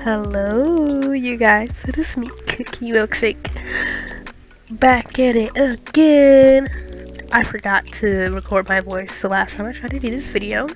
Hello, you guys. It is me, Cookie Milkshake, back at it again. I forgot to record my voice the last time I tried to do this video.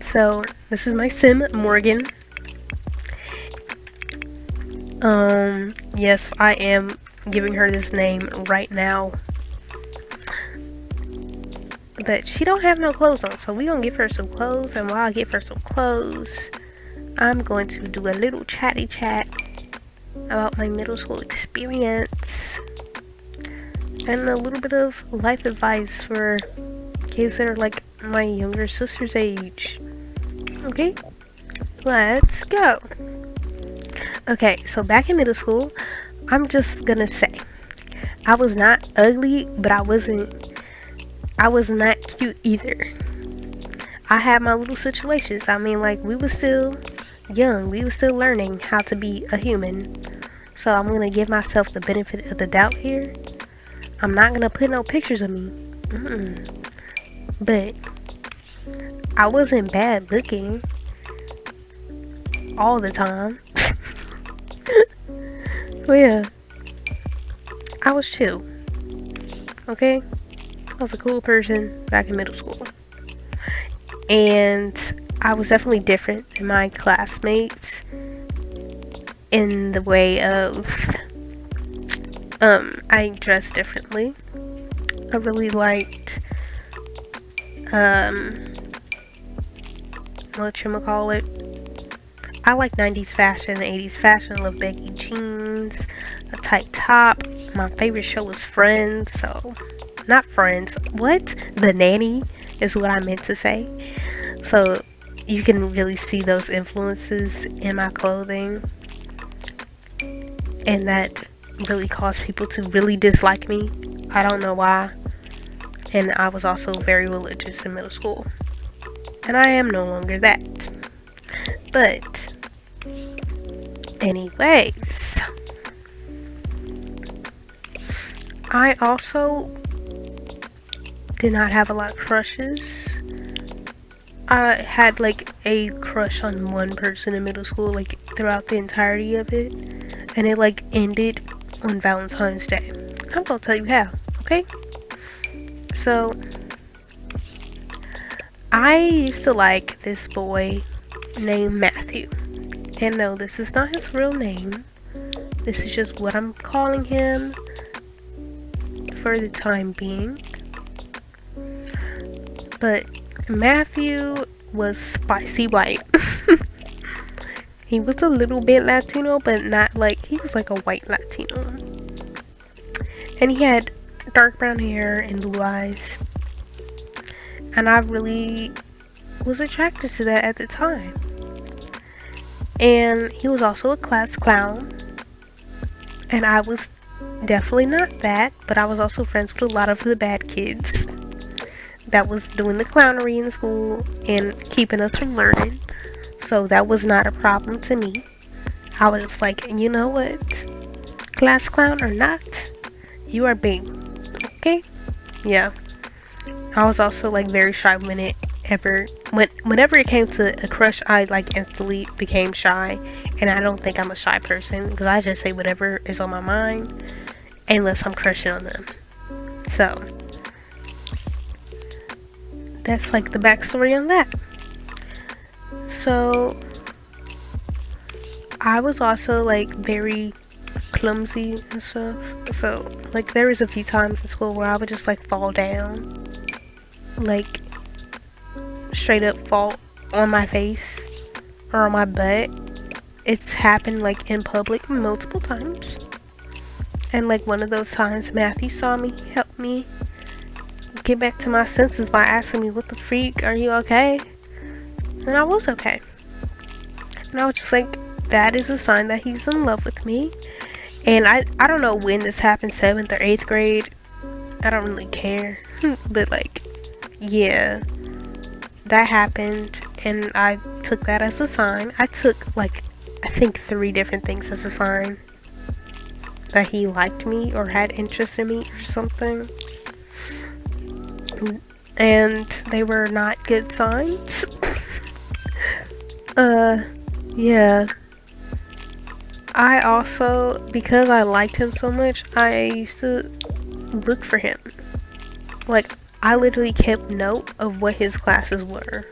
So, this is my sim, Morgan. Yes, I am giving her this name right now. But she don't have no clothes on, so we gonna give her some clothes, and while I give her some clothes, I'm going to do a little chatty chat about my middle school experience and a little bit of life advice for kids that are like my younger sister's age. Okay, let's go. Okay, so back in middle school, I'm just gonna say I was not ugly, but I was not cute either. I had my little situations. I mean, like, we were still young. We were still learning how to be a human. So I'm going to give myself the benefit of the doubt here. I'm not going to put no pictures of me. But I wasn't bad looking. all the time. But yeah, I was chill. Okay? I was a cool person back in middle school. And I was definitely different than my classmates in the way of I dressed differently. I really liked whatchamacallit. I like 90s fashion, 80s fashion. I love baggy jeans, a tight top. My favorite show was Friends, so not Friends. What? The Nanny is what I meant to say. So you can really see those influences in my clothing, and that really caused people to really dislike me. I don't know why. And I was also very religious in middle school, and I am no longer that. But anyways, I also did not have a lot of crushes. I had like a crush on one person in middle school, like throughout the entirety of it, and it like ended on Valentine's Day. I'm gonna tell you how, okay? So I used to like this boy named Matthew, and no, this is not his real name. This is just what I'm calling him for the time being. But Matthew was spicy white. He was a little bit Latino, but not like, he was like a white Latino. And he had dark brown hair and blue eyes. And I really was attracted to that at the time. And he was also a class clown. And I was definitely not that, but I was also friends with a lot of the bad kids that was doing the clownery in school and keeping us from learning. So that was not a problem to me. I was just like, you know what? Class clown or not, you are big. Okay? Yeah. I was also like very shy whenever it came to a crush, I like instantly became shy. And I don't think I'm a shy person, because I just say whatever is on my mind unless I'm crushing on them. So that's like the backstory on that. So I was also like very clumsy and stuff. So like there was a few times in school where I would just like fall down, like straight up fall on my face or on my butt. It's happened like in public multiple times. And like one of those times Matthew saw me, helped me get back to my senses by asking me, what the freak, are you okay? And I was okay. And I was just like, that is a sign that he's in love with me. And I don't know when this happened, 7th or 8th grade. I don't really care. But like, yeah, that happened, and I took that as a sign. I took like, I think 3 different things as a sign that he liked me or had interest in me or something. And they were not good signs. Yeah. I also, because I liked him so much, I used to look for him. Like, I literally kept note of what his classes were.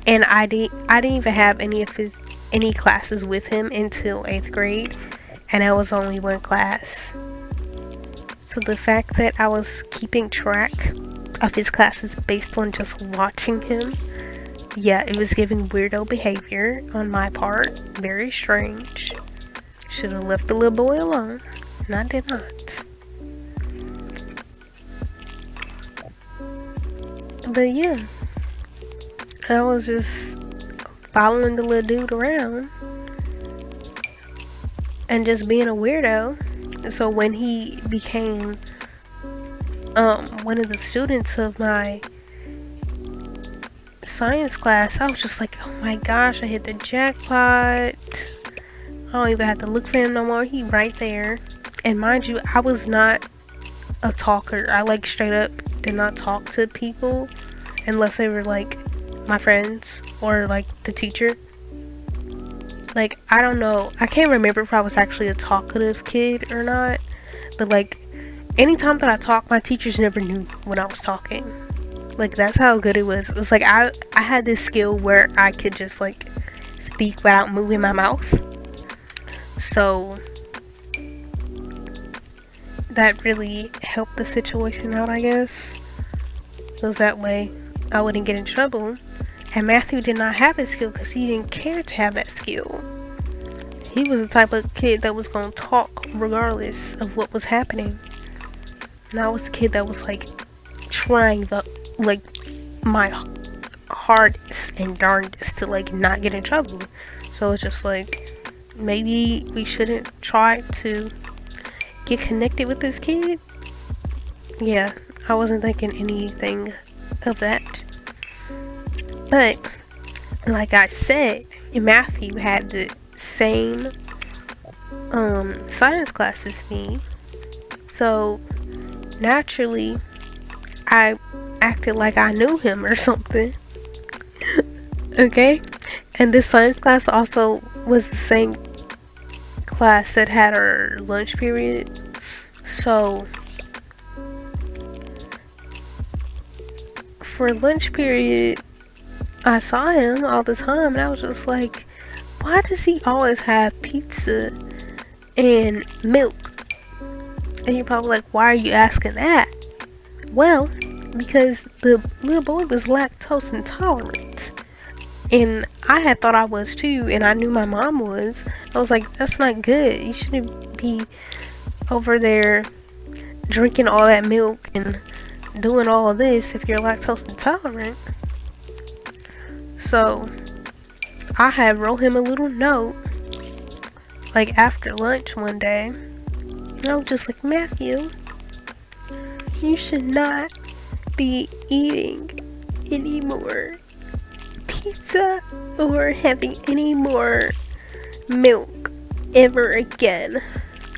And I didn't even have any classes with him until 8th grade, and that was only one class. So the fact that I was keeping track of his classes based on just watching him, yeah, it was giving weirdo behavior on my part. Very strange. Should have left the little boy alone, and I did not. But yeah, I was just following the little dude around and just being a weirdo. So when he became one of the students of my science class, I was just like, oh my gosh, I hit the jackpot. I don't even have to look for him no more. He right there. And mind you, I was not a talker. I like straight up did not talk to people unless they were like my friends or like the teacher. Like, I don't know, I can't remember if I was actually a talkative kid or not, but like anytime that I talked, my teachers never knew when I was talking. Like, that's how good it was. It's like I had this skill where I could just like speak without moving my mouth. So that really helped the situation out, I guess. So that way I wouldn't get in trouble. And Matthew did not have this skill because he didn't care to have that skill. He was the type of kid that was going to talk regardless of what was happening. And I was the kid that was like trying my hardest and darndest to like not get in trouble. So it's just like, maybe we shouldn't try to get connected with this kid. Yeah, I wasn't thinking anything of that. But like I said, Matthew had the same science class as me, so naturally I acted like I knew him or something. Okay, and this science class also was the same class that had our lunch period. So for lunch period, I saw him all the time, and I was just like, why does he always have pizza and milk? And you're probably like, why are you asking that? Well, because the little boy was lactose intolerant. And I had thought I was too, and I knew my mom was. I was like, that's not good. You shouldn't be over there drinking all that milk and doing all of this if you're lactose intolerant. So I had wrote him a little note like after lunch one day, and I was just like, Matthew, you should not be eating any more pizza or having any more milk ever again.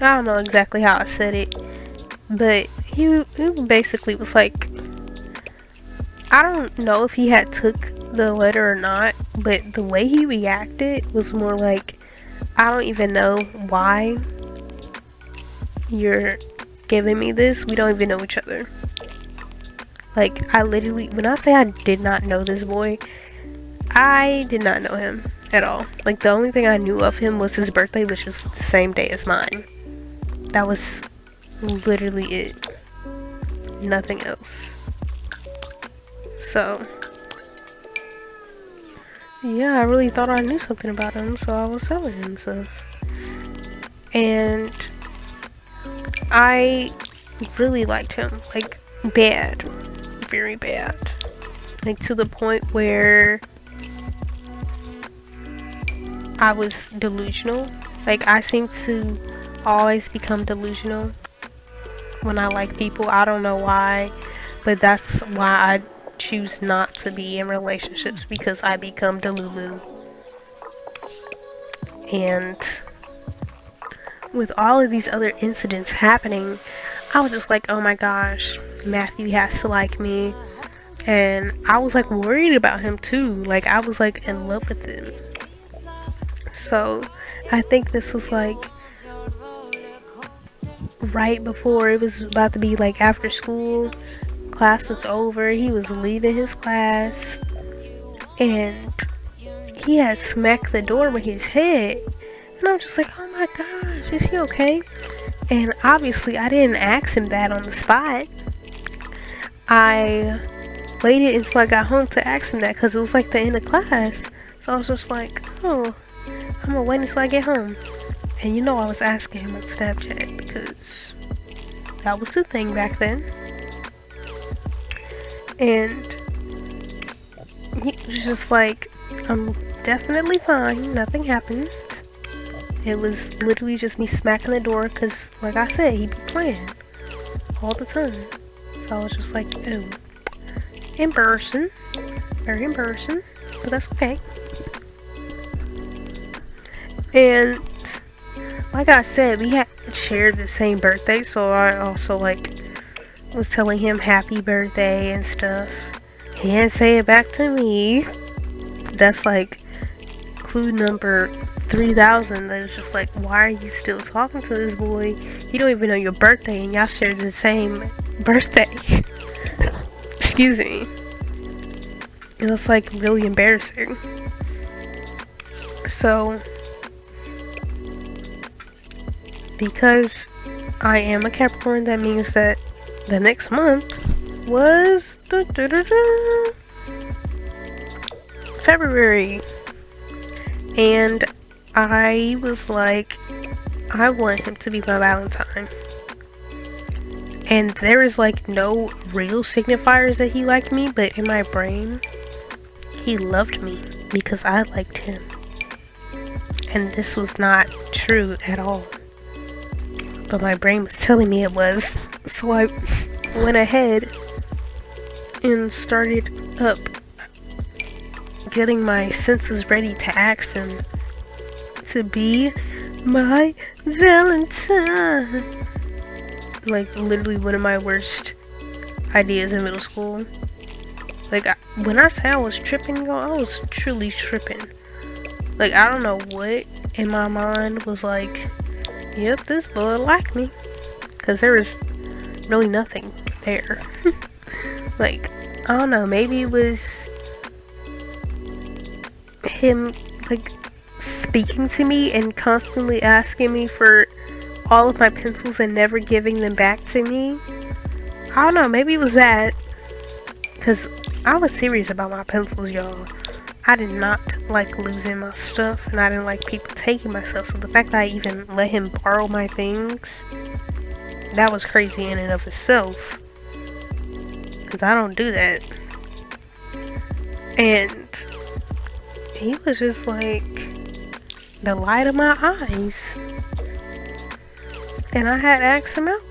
I don't know exactly how I said it, but he basically was like, I don't know if he had took the letter or not, but the way he reacted was more like, I don't even know why you're giving me this. We don't even know each other. Like, I literally, when I say I did not know this boy, I did not know him at all. Like, the only thing I knew of him was his birthday, which is the same day as mine. That was literally it. Nothing else. So yeah, I really thought I knew something about him, so I was telling him stuff. And I really liked him, like, bad, very bad, like to the point where I was delusional. Like, I seem to always become delusional when I like people. I don't know why, but that's why I choose not to be in relationships, because I become delulu. And with all of these other incidents happening, I was just like, oh my gosh, Matthew has to like me. And I was like worried about him too. Like, I was like in love with him. So I think this was like right before it was about to be like after school. Class was over. He was leaving his class, and he had smacked the door with his head. And I was just like, oh my gosh, is he okay? And obviously I didn't ask him that on the spot. I waited until I got home to ask him that, because it was like the end of class. So I was just like, oh, I'm gonna wait until I get home. And you know, I was asking him on Snapchat, because that was the thing back then. And he was just like, I'm definitely fine, nothing happened. It was literally just me smacking the door, because like I said, he'd be playing all the time. So I was just like, oh, embarrassing, very embarrassing, but that's okay. And like I said, we had shared the same birthday, so I also like was telling him happy birthday and stuff. He didn't say it back to me. that's like clue number 3000. That is just like, why are you still talking to this boy? You don't even know your birthday, and y'all share the same birthday. Excuse me. It was like really embarrassing. So, because I am a Capricorn, that means that the next month was February. And I was like, I want him to be my Valentine. And there is like no real signifiers that he liked me, but in my brain, he loved me because I liked him. And this was not true at all. But my brain was telling me it was. So I went ahead and started up getting my senses ready to ask him to be my Valentine. Like, literally one of my worst ideas in middle school. Like, when I say I was tripping, y'all, I was truly tripping. Like, I don't know what in my mind was like, yep, this boy like me. Because there was really nothing there. Like, I don't know, maybe it was him, like, speaking to me and constantly asking me for all of my pencils and never giving them back to me. I don't know, maybe it was that. Because I was serious about my pencils, y'all. I did not like losing my stuff, and I didn't like people taking my stuff. So the fact that I even let him borrow my things, that was crazy in and of itself. Because I don't do that. And he was just like the light of my eyes. And I had asked him out.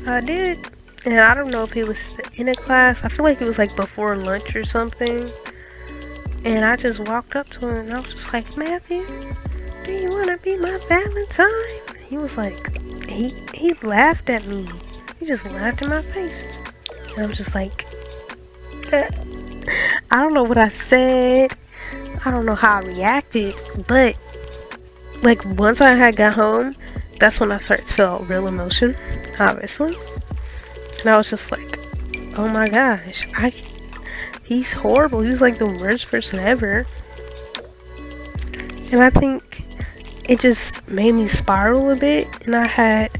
I did. And I don't know if he was in a class. I feel like it was like before lunch or something. And I just walked up to him and I was just like, Matthew, do you want to be my Valentine? He was like, he laughed at me. He just laughed in my face. And I was just like, I don't know what I said. I don't know how I reacted. But, like, once I had got home, that's when I started to feel real emotion, obviously. And I was just like, oh my gosh, he's horrible. He's like the worst person ever. And I think it just made me spiral a bit. And I had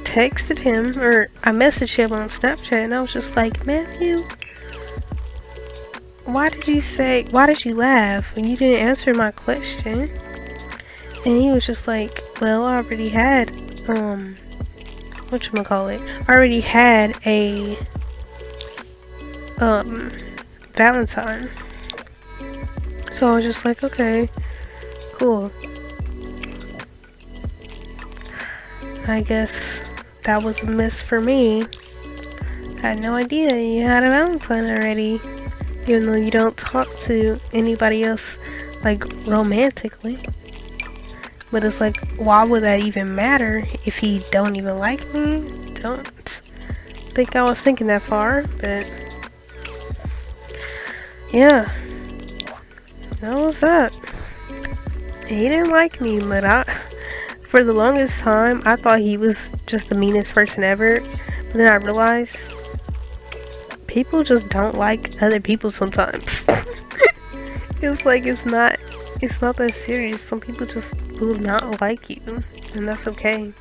texted him, or I messaged him on Snapchat, and I was just like, Matthew, why did you laugh when you didn't answer my question? And he was just like, well, I already had, I already had a, Valentine. So I was just like, okay, cool. I guess that was a miss for me. I had no idea you had a Valentine already. Even though you don't talk to anybody else, like, romantically. But it's like, why would that even matter if he don't even like me? Don't think I was thinking that far, but yeah, that was that. He didn't like me, but for the longest time, I thought he was just the meanest person ever. But then I realized people just don't like other people sometimes. It's like, it's not that serious. Some people just will not like you, and that's okay.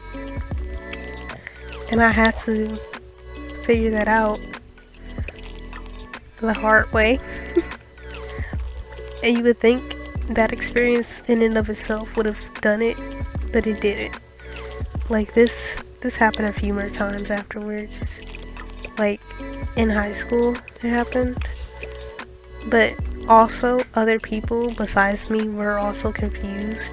And I had to figure that out the hard way. And you would think that experience in and of itself would have done it, but it didn't. Like, this happened a few more times afterwards. Like, in high school it happened, but also other people besides me were also confused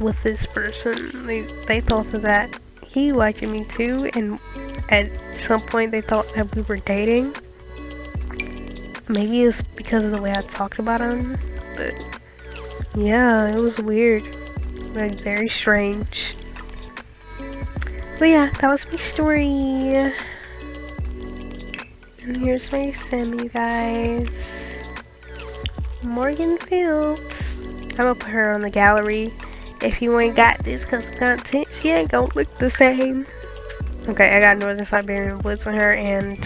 with this person. They thought that he liked me too, and at some point they thought that we were dating. Maybe it's because of the way I talked about him, but yeah, it was weird, like very strange. But yeah, that was my story. And here's my sim, you guys. Morgan Fields. I'm gonna put her on the gallery. If you ain't got this cause of content, she ain't gonna look the same. Okay, I got Northern Siberian Woods on her and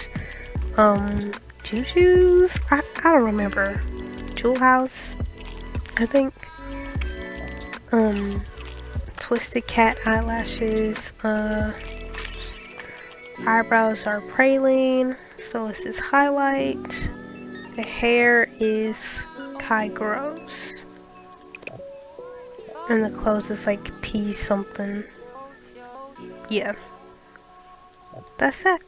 Juju's. I don't remember. Jewel House, I think. Twisted Cat eyelashes. Eyebrows are praline. So is this highlight. The hair is Kai Gross. And the clothes is like P something. Yeah. That's it.